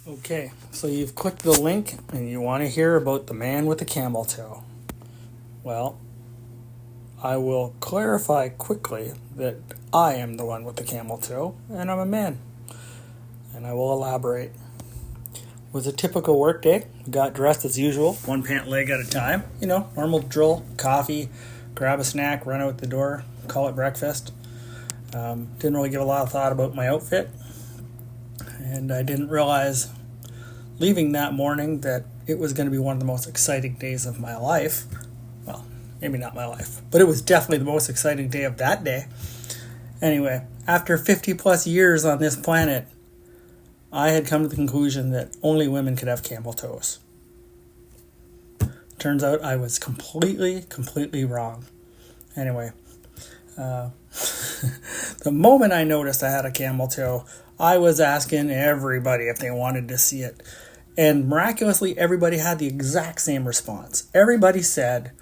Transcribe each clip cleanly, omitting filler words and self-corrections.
Okay, so you've clicked the link and you want to hear about the man with the camel toe. Well, I will clarify quickly that I am the one with the camel toe and I'm a man. And I will elaborate. It was a typical work day. Got dressed as usual, one pant leg at a time. You know, normal drill, coffee, grab a snack, run out the door, call it breakfast. Didn't really give a lot of thought about my outfit. And I didn't realize leaving that morning that it was going to be one of the most exciting days of my life. Well, maybe not my life, but it was definitely the most exciting day of that day. Anyway, after 50 plus years on this planet, I had come to the conclusion that only women could have camel toes. Turns out I was completely wrong. Anyway, the moment I noticed I had a camel toe, I was asking everybody if they wanted to see it. And miraculously, everybody had the exact same response. Everybody said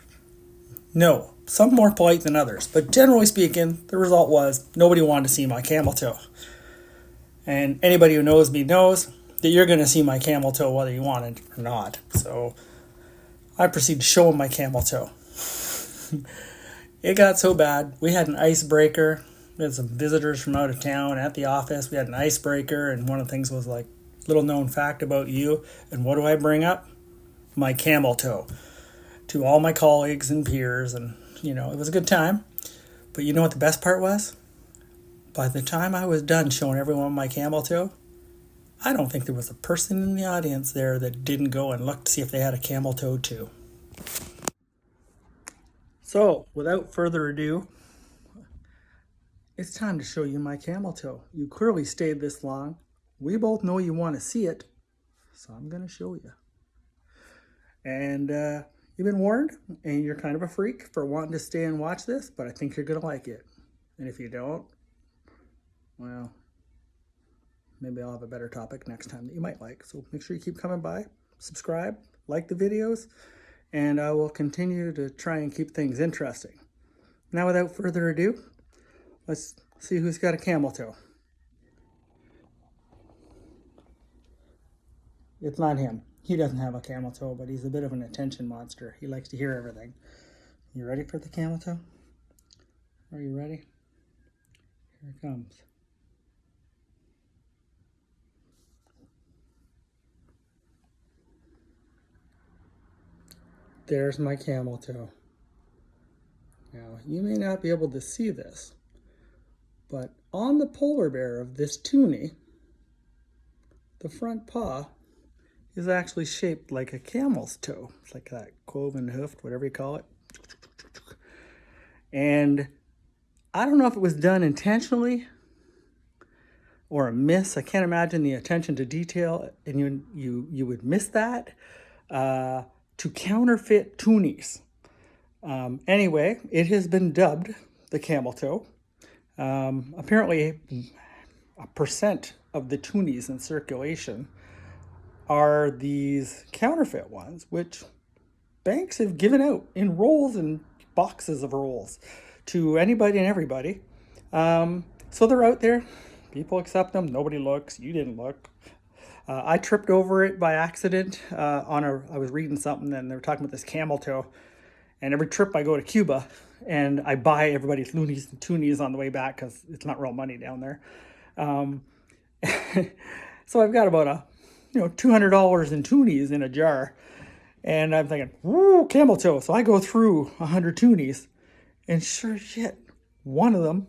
no. Some more polite than others. But generally speaking, the result was nobody wanted to see my camel toe. And anybody who knows me knows that you're going to see my camel toe whether you want it or not. So I proceeded to show him my camel toe. It got so bad. We had an icebreaker. We had some visitors from out of town at the office. We had an icebreaker, and one of the things was like, little known fact about you. And what do I bring up? My camel toe to all my colleagues and peers. And, you know, it was a good time. But you know what the best part was? By the time I was done showing everyone my camel toe, I don't think there was a person in the audience there that didn't go and look to see if they had a camel toe too. So, without further ado, it's time to show you my camel toe. You clearly stayed this long. We both know you want to see it, so I'm going to show you. And you've been warned, and you're kind of a freak for wanting to stay and watch this, but I think you're going to like it. And if you don't, well, maybe I'll have a better topic next time that you might like. So make sure you keep coming by, subscribe, like the videos, and I will continue to try and keep things interesting. Now, without further ado, let's see who's got a camel toe. It's not him. He doesn't have a camel toe, but he's a bit of an attention monster. He likes to hear everything. You ready for the camel toe? Are you ready? Here it comes. There's my camel toe. Now, you may not be able to see this, but on the polar bear of this toonie, the front paw is actually shaped like a camel's toe. It's like that cloven hoofed, whatever you call it. And I don't know if it was done intentionally or a miss. I can't imagine the attention to detail, and you would miss that. To counterfeit toonies. Anyway, it has been dubbed the camel toe. Apparently, a percent of the toonies in circulation are these counterfeit ones, which banks have given out in rolls and boxes of rolls to anybody and everybody. So they're out there. People accept them. Nobody looks. You didn't look. I tripped over it by accident. I was reading something and they were talking about this camel toe. And every trip I go to Cuba and I buy everybody's loonies and toonies on the way back because it's not real money down there. So I've got about $200 in toonies in a jar. And I'm thinking, woo, camel toe. So I go through 100 toonies, and sure as shit, one of them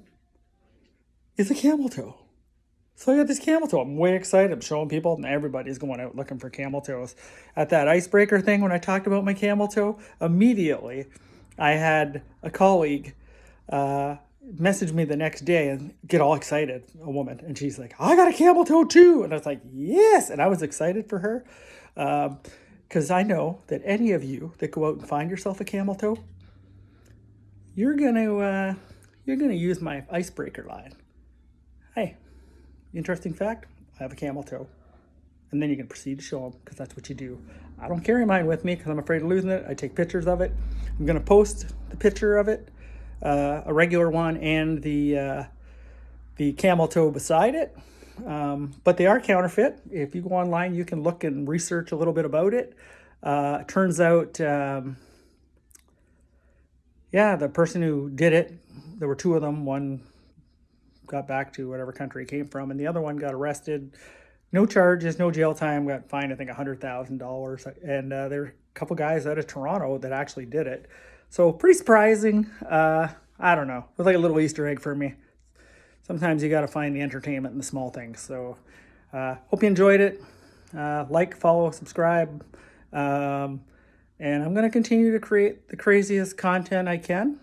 is a camel toe. So I got this camel toe. I'm way excited. I'm showing people, and everybody's going out looking for camel toes. At that icebreaker thing, when I talked about my camel toe, immediately I had a colleague message me the next day and get all excited, a woman, and she's like, I got a camel toe too. And I was like, yes. And I was excited for her because I know that any of you that go out and find yourself a camel toe, you're gonna use my icebreaker line. Hey, interesting fact, I have a camel toe. And then you can proceed to show them, because that's what you do. I don't carry mine with me because I'm afraid of losing it. I take pictures of it. I'm going to post the picture of it, a regular one, and the camel toe beside it. but they are counterfeit. If you go online, you can look and research a little bit about it. It turns out, yeah, the person who did it, there were two of them. One got back to whatever country he came from, and the other one got arrested. No charges, no jail time, got fined, I think, $100,000. And there were a couple guys out of Toronto that actually did it. So pretty surprising. I don't know. It was like a little Easter egg for me. Sometimes you got to find the entertainment in the small things. So hope you enjoyed it. Like, follow, subscribe. And I'm going to continue to create the craziest content I can.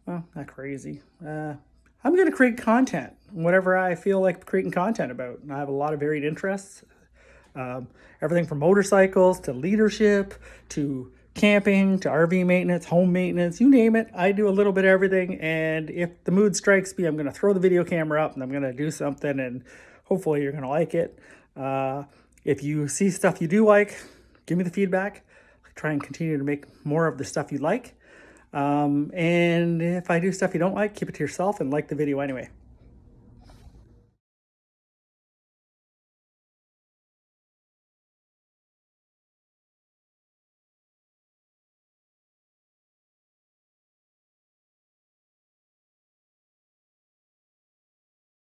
Well, not crazy. I'm going to create content, whatever I feel like creating content about. And I have a lot of varied interests. Everything from motorcycles to leadership to camping to RV maintenance, home maintenance, you name it. I do a little bit of everything. And if the mood strikes me, I'm going to throw the video camera up and I'm going to do something, and hopefully you're going to like it. If you see stuff you do like, give me the feedback. I'll try and continue to make more of the stuff you like. And if I do stuff you don't like, keep it to yourself and like the video anyway.